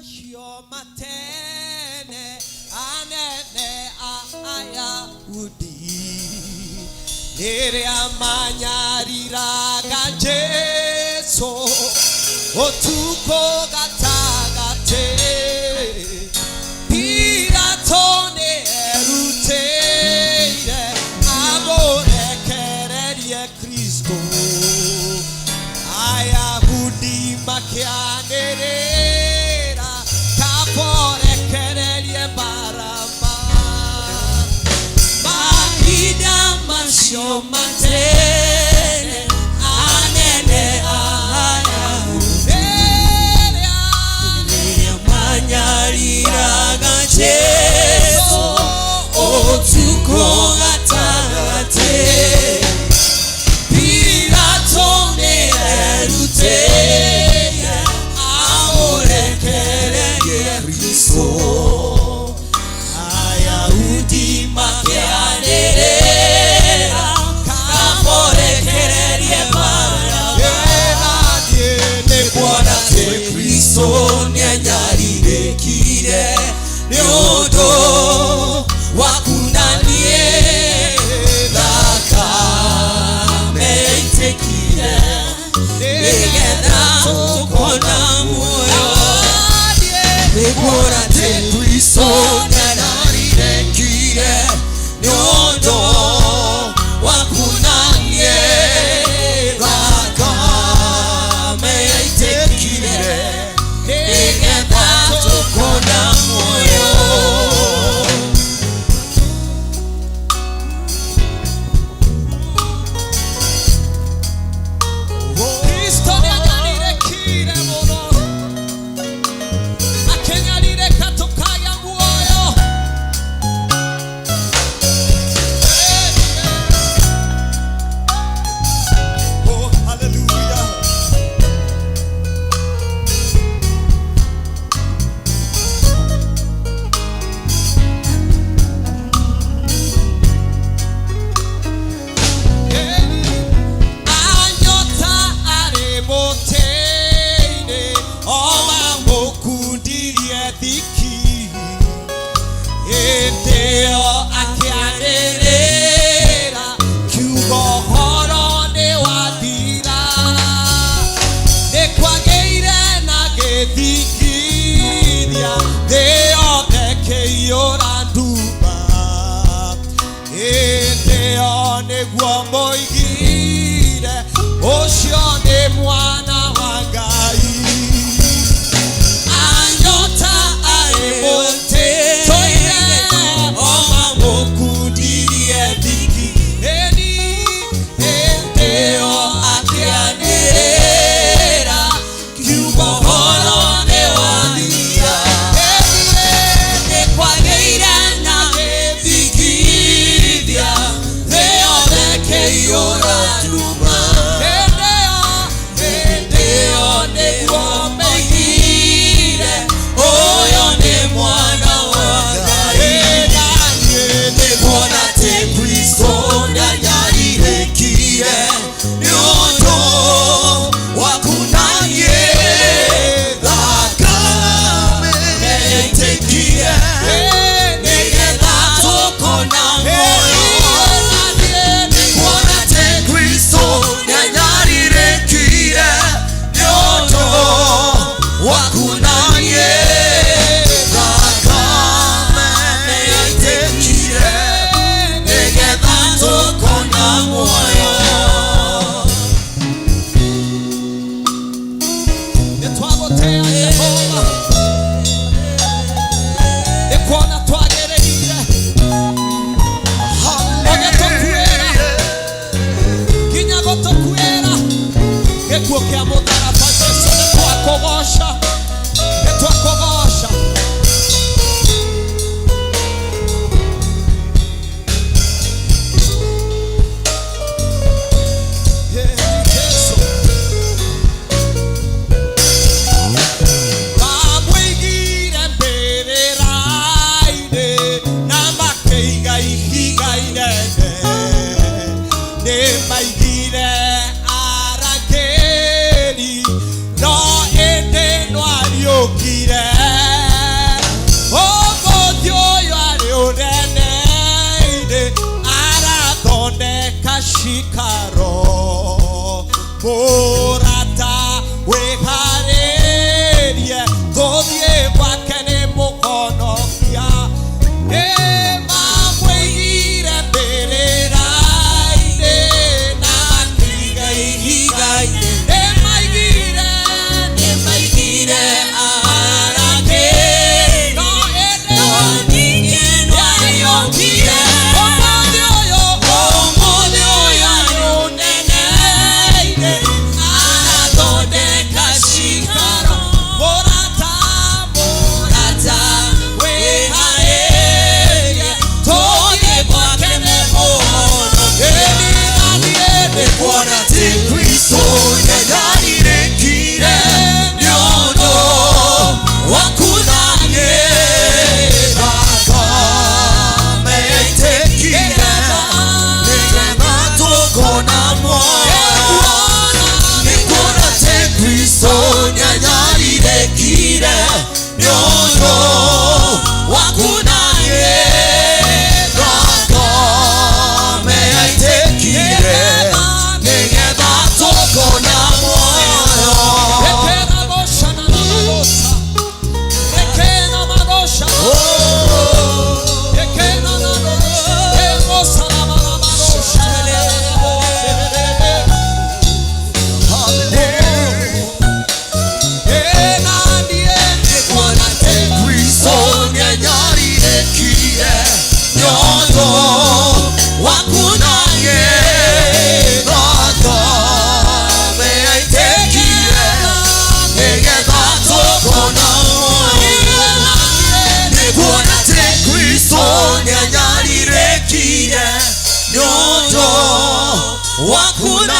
Mashio matene anene Ayahudi nere amanyarira Jesu otuko gatagate piratone eruteire amore kererie Kristo Ayahudi makianerera kapore kererie barama mahida masho matene anene Ayahudi manyarira Jesu otuko gatagate piratone eruteire amore kererie Kristo Ayahudi makianerera kapore kererie barama Bwana te Kristo nyanyarire kire nyodo wakunanie daka meitekire negeda tukona moyo Bwana te Kristo nyanyarire kire nyodo wakunanie daka meitekire negeda tukona moyo Kristo nyanyarire kire mono akenyarire katokaya moyo oh hallelujah anyota aremoteine oma mokundirie dhiki eteo akianerera kiugo horo ne wathira nekwageire na gethikithia theo thekeiyora ndumba eteo nĩguo moigire ũcio nĩ mwana wa Ngai anyota aremoteine oma mokundirie dhiki eteo akianerera kiugo horo ne wathira nekwageire na gethikithia theo thekeiyora ndumba eteo nĩguo moigire ũyũ nĩ mwana wa Ngai Bwana te Kristo nyanyarire kire nyondo wakunanie thakame meitekire nigetha tukona moyo Bwana te Kristo nyanyarire kire nyondo wakunanie thakame meitekire nigetha tukona moyo nitwagotea Yehova nikuona twagereire ogetokwera nginya gotokwera gĩkuũ kĩa mũtharaba Jesũ nĩtwakũgoca Jesũ bamũigire mbĩrĩra-inĩ na makĩiga ihiga inene nĩmaigire arangĩri no ĩndĩ nyondo wakunaye thakame yaitekire nigetha tukona muoyo ekena moshana na marosa ekena marosha ekena na emosa na marosha Wakuna